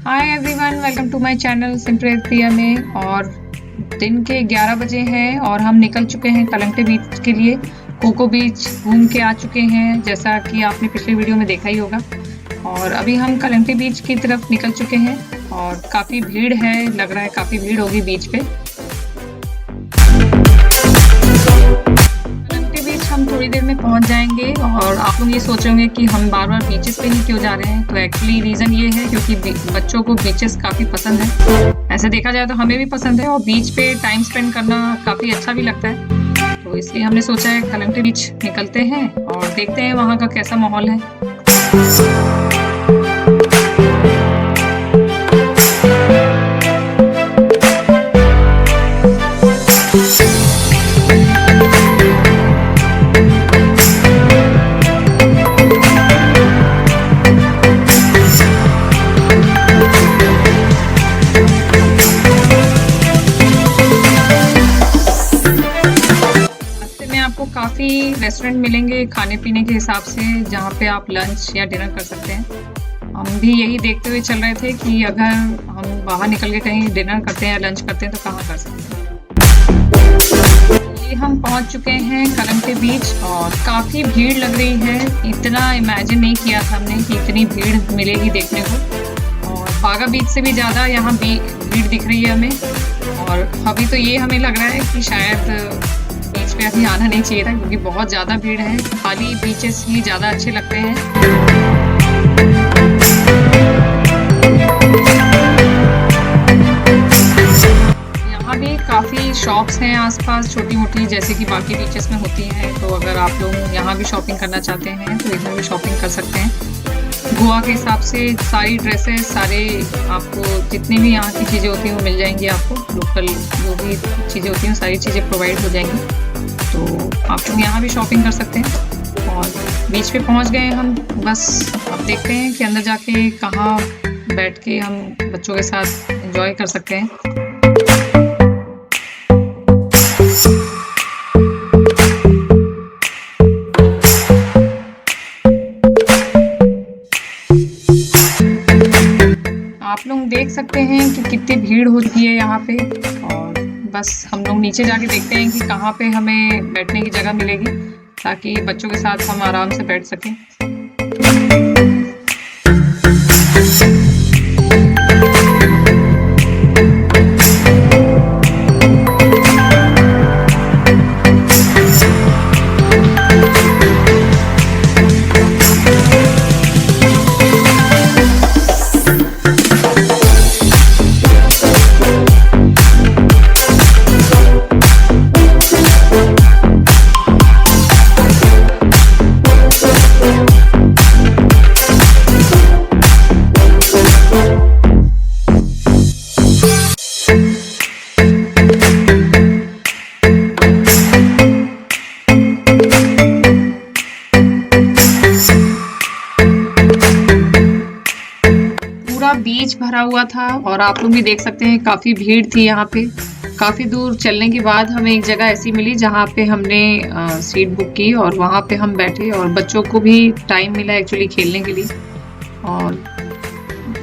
Hi everyone, welcome to my channel simple Priya में। और दिन के 11 बजे हैं और हम निकल चुके हैं कलंगटे बीच के लिए। कोको बीच घूम के आ चुके हैं, जैसा कि आपने पिछले वीडियो में देखा ही होगा। और अभी हम कलंगटे बीच की तरफ निकल चुके हैं और काफ़ी भीड़ है, लग रहा है काफ़ी भीड़ होगी बीच पे। हम थोड़ी देर में पहुंच जाएंगे और आप लोग ये सोचेंगे कि हम बार बार बीचेस पे ही क्यों जा रहे हैं। तो एक्चुअली रीज़न ये है क्योंकि बच्चों को बीचेस काफ़ी पसंद है। ऐसे देखा जाए तो हमें भी पसंद है और बीच पे टाइम स्पेंड करना काफ़ी अच्छा भी लगता है। तो इसलिए हमने सोचा है कलंगटे बीच निकलते हैं और देखते हैं वहाँ का कैसा माहौल है। आपको काफ़ी रेस्टोरेंट मिलेंगे खाने पीने के हिसाब से, जहाँ पे आप लंच या डिनर कर सकते हैं। हम भी यही देखते हुए चल रहे थे कि अगर हम बाहर निकल के कहीं डिनर करते हैं या लंच करते हैं तो कहाँ कर सकते हैं। ये हम पहुँच चुके हैं कलंगटे बीच और काफ़ी भीड़ लग रही है। इतना इमेजिन नहीं किया था हमने कि इतनी भीड़ मिलेगी देखने को। और बगाबीच से भी ज़्यादा यहाँ भीड़ दिख रही है हमें। और अभी तो ये हमें लग रहा है कि शायद बीच पे अभी आना नहीं चाहिए था, क्योंकि बहुत ज़्यादा भीड़ है। खाली बीचेस ही ज़्यादा अच्छे लगते हैं। यहाँ भी काफ़ी शॉप्स हैं आसपास, छोटी मोटी, जैसे कि बाकी बीचेस में होती हैं। तो अगर आप लोग यहाँ भी शॉपिंग करना चाहते हैं तो इधर भी शॉपिंग कर सकते हैं। गोवा के हिसाब से सारी ड्रेसेस, सारे आपको जितनी भी यहाँ की चीज़ें होती हैं वो मिल जाएंगी। आपको लोकल जो भी चीज़ें होती हैं सारी चीज़ें प्रोवाइड हो जाएंगी। तो आप लोग यहाँ भी शॉपिंग कर सकते हैं। और बीच पे पहुँच गए हम, बस अब देखते हैं कि अंदर जाके कहाँ बैठ के हम बच्चों के साथ एंजॉय कर सकते हैं। आप लोग देख सकते हैं कि कितनी भीड़ हो चुकी है यहाँ पे। और बस हम लोग नीचे जाके देखते हैं कि कहाँ पे हमें बैठने की जगह मिलेगी, ताकि बच्चों के साथ हम आराम से बैठ सकें। बीच भरा हुआ था और आप लोग भी देख सकते हैं काफ़ी भीड़ थी यहाँ पे। काफ़ी दूर चलने के बाद हमें एक जगह ऐसी मिली जहाँ पे हमने सीट बुक की और वहाँ पे हम बैठे और बच्चों को भी टाइम मिला एक्चुअली खेलने के लिए। और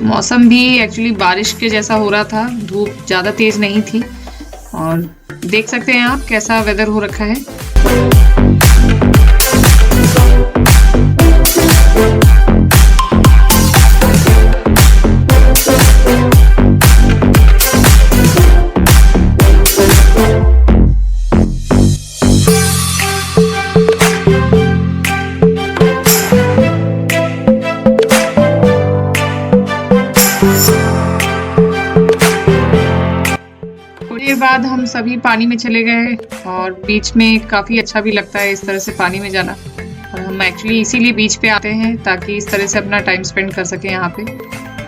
मौसम भी एक्चुअली बारिश के जैसा हो रहा था, धूप ज़्यादा तेज़ नहीं थी। और देख सकते हैं आप कैसा वेदर हो रखा है। देर बाद हम सभी पानी में चले गए और बीच में काफ़ी अच्छा भी लगता है इस तरह से पानी में जाना। और हम एक्चुअली इसीलिए बीच पे आते हैं ताकि इस तरह से अपना टाइम स्पेंड कर सकें यहाँ पे।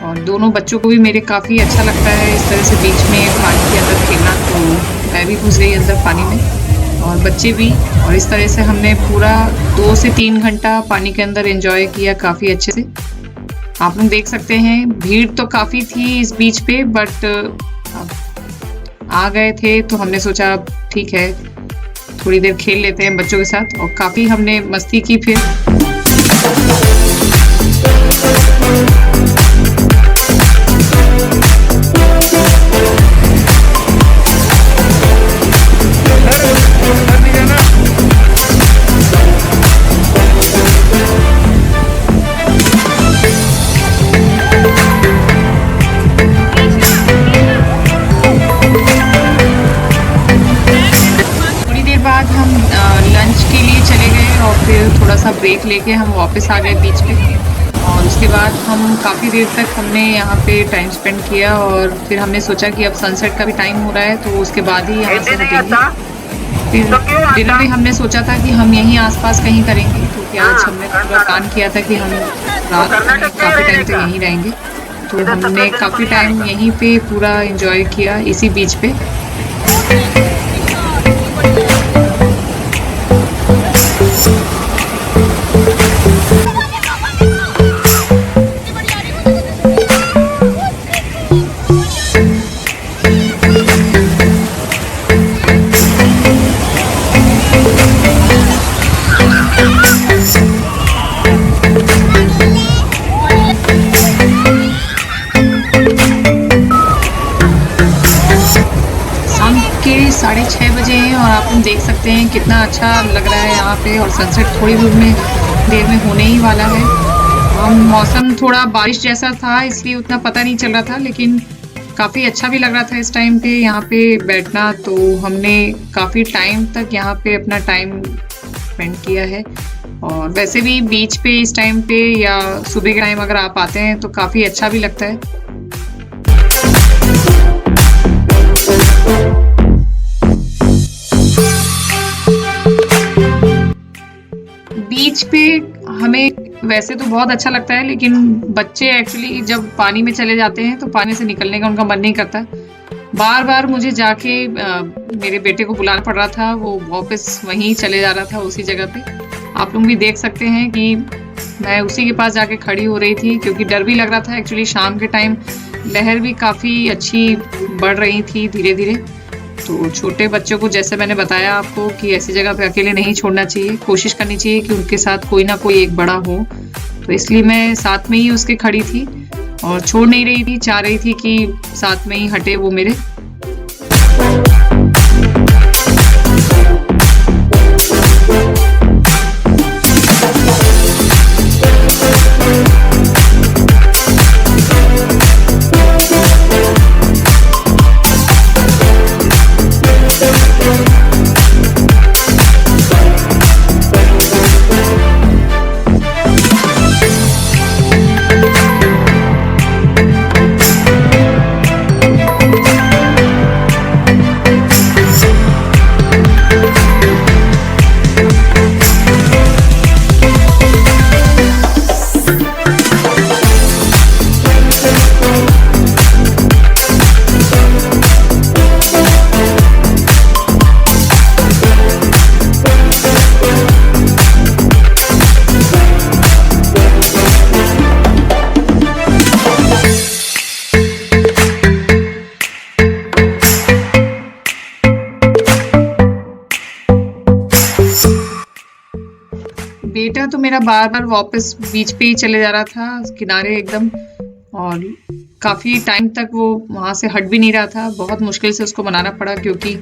और दोनों बच्चों को भी मेरे काफ़ी अच्छा लगता है इस तरह से बीच में पानी के अंदर खेलना। तो मैं भी घुस गई अंदर पानी में और बच्चे भी। और इस तरह से हमने पूरा 2 से 3 घंटा पानी के अंदर एंजॉय किया काफ़ी अच्छे से। आप लोग देख सकते हैं भीड़ तो काफ़ी थी इस बीच पे, बट आ गए थे तो हमने सोचा ठीक है थोड़ी देर खेल लेते हैं बच्चों के साथ। और काफ़ी हमने मस्ती की फिर। ब्रेक लेके हम वापस आ गए बीच पे। और उसके बाद हम काफ़ी देर तक हमने यहाँ पे टाइम स्पेंड किया और फिर हमने सोचा कि अब सनसेट का भी टाइम हो रहा है तो उसके बाद ही यहाँ से हटेंगे। फिर डिनर भी हमने सोचा था कि हम यहीं आसपास कहीं करेंगे, क्योंकि आज हमने पूरा प्लान किया था कि हम रात में काफ़ी टाइम तक यहीं रहेंगे। तो हमने काफ़ी टाइम यहीं पे पूरा एंजॉय किया इसी बीच पे। शाम के 6:30 बजे हैं और आप देख सकते हैं कितना अच्छा लग रहा है यहाँ पे, और सनसेट थोड़ी देर में होने ही वाला है। मौसम थोड़ा बारिश जैसा था इसलिए उतना पता नहीं चल रहा था, लेकिन काफ़ी अच्छा भी लग रहा था इस टाइम पे यहाँ पे बैठना। तो हमने काफ़ी टाइम तक यहाँ पे अपना टाइम स्पेंड किया है। और वैसे भी बीच पे इस टाइम पे या सुबह के टाइम अगर आप आते हैं तो काफ़ी अच्छा भी लगता है। बीच पे हमें वैसे तो बहुत अच्छा लगता है, लेकिन बच्चे एक्चुअली जब पानी में चले जाते हैं तो पानी से निकलने का उनका मन नहीं करता। बार बार मुझे जाके मेरे बेटे को बुलाना पड़ रहा था, वो वापस वहीं चले जा रहा था उसी जगह पे। आप लोग भी देख सकते हैं कि मैं उसी के पास जाके खड़ी हो रही थी, क्योंकि डर भी लग रहा था। एक्चुअली शाम के टाइम लहर भी काफ़ी अच्छी बढ़ रही थी धीरे धीरे। तो छोटे बच्चों को, जैसे मैंने बताया आपको, कि ऐसी जगह पे अकेले नहीं छोड़ना चाहिए, कोशिश करनी चाहिए कि उनके साथ कोई ना कोई एक बड़ा हो। तो इसलिए मैं साथ में ही उसके खड़ी थी और छोड़ नहीं रही थी, चाह रही थी कि साथ में ही हटे वो मेरे। बेटा तो मेरा बार बार वापस बीच पे ही चले जा रहा था, किनारे एकदम, और काफ़ी टाइम तक वो वहाँ से हट भी नहीं रहा था। बहुत मुश्किल से उसको मनाना पड़ा, क्योंकि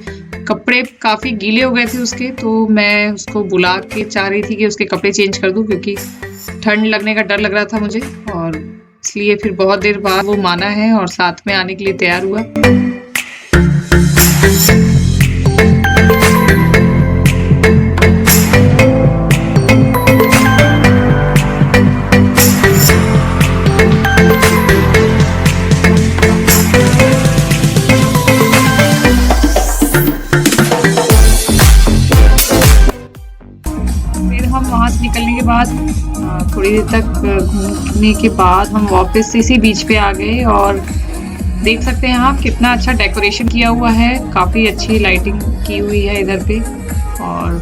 कपड़े काफ़ी गीले हो गए थे उसके। तो मैं उसको बुला के चाह रही थी कि उसके कपड़े चेंज कर दूँ, क्योंकि ठंड लगने का डर लग रहा था मुझे। और इसलिए फिर बहुत देर बाद वो माना है और साथ में आने के लिए तैयार हुआ। निकलने के बाद थोड़ी देर तक घूमने के बाद हम वापस इसी बीच पे आ गए, और देख सकते हैं आप कितना अच्छा डेकोरेशन किया हुआ है। काफ़ी अच्छी लाइटिंग की हुई है इधर पे, और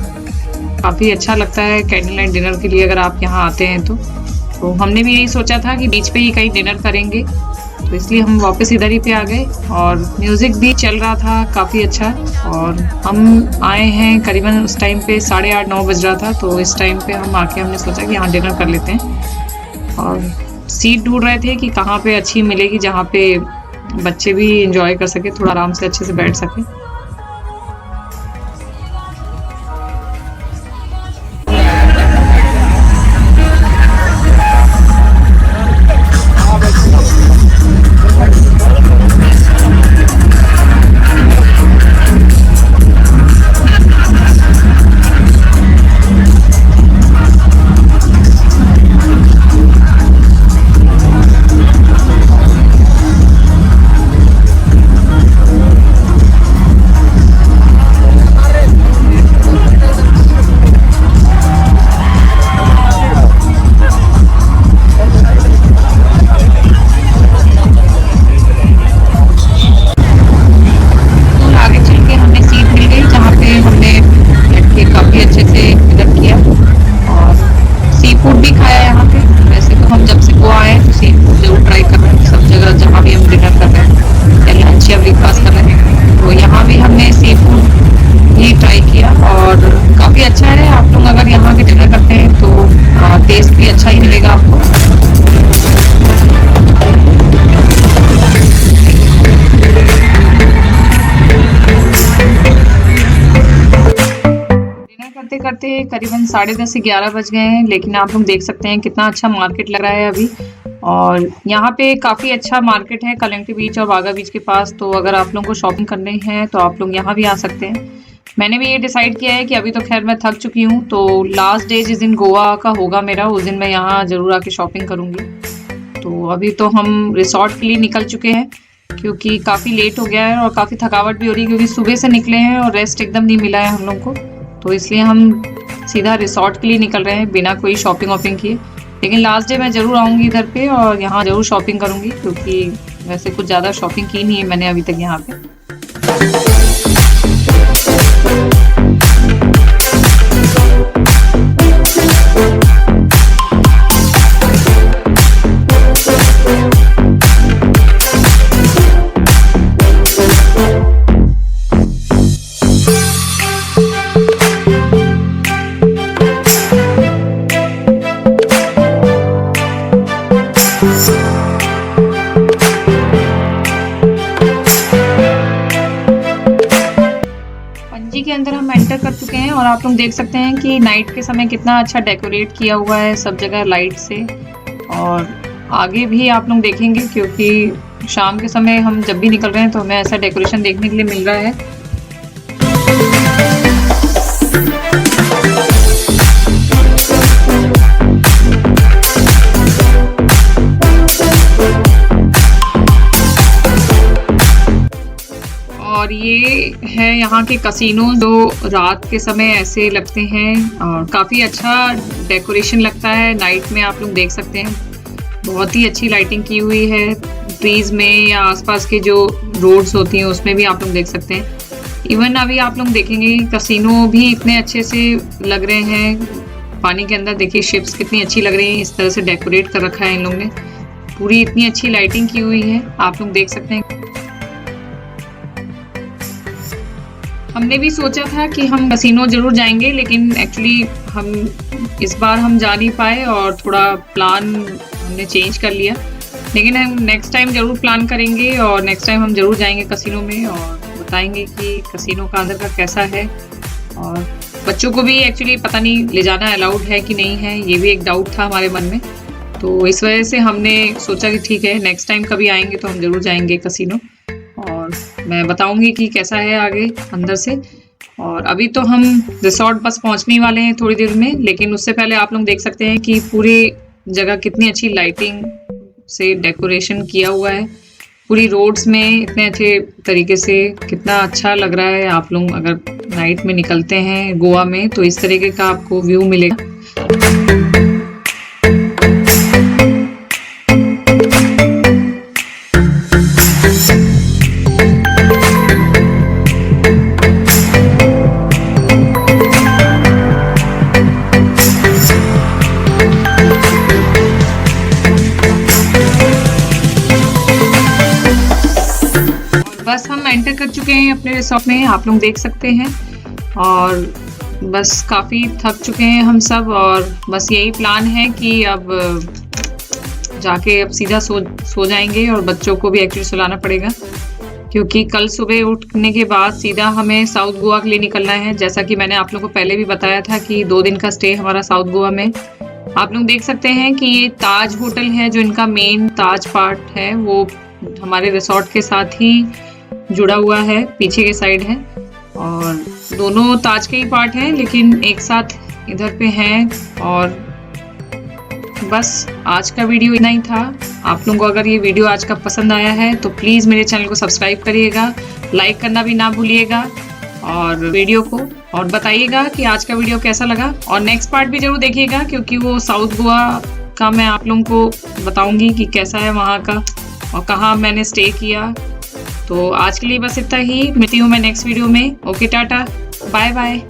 काफ़ी अच्छा लगता है कैंडल लाइट डिनर के लिए अगर आप यहाँ आते हैं तो हमने भी यही सोचा था कि बीच पे ही कहीं डिनर करेंगे, तो इसलिए हम वापस इधर ही पे आ गए। और म्यूज़िक भी चल रहा था काफ़ी अच्छा, और हम आए हैं करीबन उस टाइम पे 8:30-9 बज रहा था। तो इस टाइम पे हम आके हमने सोचा कि यहाँ डिनर कर लेते हैं, और सीट ढूंढ रहे थे कि कहाँ पे अच्छी मिलेगी जहाँ पे बच्चे भी इंजॉय कर सके, थोड़ा आराम से अच्छे से बैठ सके। करते करीबन 10:30 से 11 बज गए हैं, लेकिन आप लोग देख सकते हैं कितना अच्छा मार्केट लग रहा है अभी। और यहाँ पे काफ़ी अच्छा मार्केट है कलंगटी बीच और बागा बीच के पास। तो अगर आप लोगों को शॉपिंग करनी है तो आप लोग यहाँ भी आ सकते हैं। मैंने भी ये डिसाइड किया है कि अभी तो खैर मैं थक चुकी हूँ, तो लास्ट डे जिस दिन गोवा का होगा मेरा, उस दिन मैं यहाँ ज़रूर आके शॉपिंग करूँगी। तो अभी तो हम रिसोर्ट के लिए निकल चुके हैं क्योंकि काफ़ी लेट हो गया है और काफ़ी थकावट भी हो रही है क्योंकि सुबह से निकले हैं और रेस्ट एकदम नहीं मिला है हम लोग को। तो इसलिए हम सीधा रिसोर्ट के लिए निकल रहे हैं बिना कोई शॉपिंग वॉपिंग किए। लेकिन लास्ट डे मैं ज़रूर आऊँगी इधर पे और यहाँ ज़रूर शॉपिंग करूँगी क्योंकि वैसे कुछ ज़्यादा शॉपिंग की नहीं है मैंने अभी तक यहाँ पे। पणजी के अंदर हम एंटर कर चुके हैं और आप लोग देख सकते हैं कि नाइट के समय कितना अच्छा डेकोरेट किया हुआ है सब जगह लाइट से। और आगे भी आप लोग देखेंगे क्योंकि शाम के समय हम जब भी निकल रहे हैं तो हमें ऐसा डेकोरेशन देखने के लिए मिल रहा है। और ये है यहाँ के कसिनो जो रात के समय ऐसे लगते हैं और काफ़ी अच्छा डेकोरेशन लगता है नाइट में। आप लोग देख सकते हैं बहुत ही अच्छी लाइटिंग की हुई है ट्रीज में या आसपास के जो रोड्स होती हैं उसमें भी आप लोग देख सकते हैं। इवन अभी आप लोग देखेंगे कसिनो भी इतने अच्छे से लग रहे हैं पानी के अंदर। देखिए शिप्स कितनी अच्छी लग रही हैं, इस तरह से डेकोरेट कर रखा है इन लोगों ने, पूरी इतनी अच्छी लाइटिंग की हुई है आप लोग देख सकते हैं। हमने भी सोचा था कि हम कसिनो जरूर जाएंगे लेकिन एक्चुअली हम इस बार हम जा नहीं पाए और थोड़ा प्लान हमने चेंज कर लिया। लेकिन हम नेक्स्ट टाइम ज़रूर प्लान करेंगे और नेक्स्ट टाइम हम ज़रूर जाएंगे कसिनो में और बताएंगे कि कसिनो का अंदर का कैसा है। और बच्चों को भी एक्चुअली पता नहीं ले जाना अलाउड है कि नहीं है, ये भी एक डाउट था हमारे मन में। तो इस वजह से हमने सोचा कि ठीक है नेक्स्ट टाइम कभी आएंगे तो हम ज़रूर जाएंगे कसिनो और मैं बताऊंगी कि कैसा है आगे अंदर से। और अभी तो हम रिसोर्ट बस पहुंचने वाले हैं थोड़ी देर में, लेकिन उससे पहले आप लोग देख सकते हैं कि पूरी जगह कितनी अच्छी लाइटिंग से डेकोरेशन किया हुआ है। पूरी रोड्स में इतने अच्छे तरीके से कितना अच्छा लग रहा है। आप लोग अगर नाइट में निकलते हैं गोवा में तो इस तरीके का आपको व्यू मिलेगा। बस हम एंटर कर चुके हैं अपने रिसोर्ट में, आप लोग देख सकते हैं। और बस काफ़ी थक चुके हैं हम सब और बस यही प्लान है कि अब जाके अब सीधा सो जाएंगे और बच्चों को भी एक्चुअली सुलाना पड़ेगा क्योंकि कल सुबह उठने के बाद सीधा हमें साउथ गोवा के लिए निकलना है। जैसा कि मैंने आप लोगों को पहले भी बताया था कि 2 दिन का स्टे हमारा साउथ गोवा में। आप लोग देख सकते हैं कि ये ताज होटल है जो इनका मेन ताज पार्ट है, वो हमारे रिसोर्ट के साथ ही जुड़ा हुआ है, पीछे के साइड है। और दोनों ताज के ही पार्ट हैं लेकिन एक साथ इधर पे हैं। और बस आज का वीडियो इतना ही था। आप लोगों को अगर ये वीडियो आज का पसंद आया है तो प्लीज़ मेरे चैनल को सब्सक्राइब करिएगा, लाइक करना भी ना भूलिएगा और वीडियो को और बताइएगा कि आज का वीडियो कैसा लगा। और नेक्स्ट पार्ट भी जरूर देखिएगा क्योंकि वो साउथ गोवा का मैं आप लोगों को बताऊंगी कि कैसा है वहाँ का और कहाँ मैंने स्टे किया। तो आज के लिए बस इतना ही, मिलती हूँ मैं नेक्स्ट वीडियो में। Okay tata, bye bye.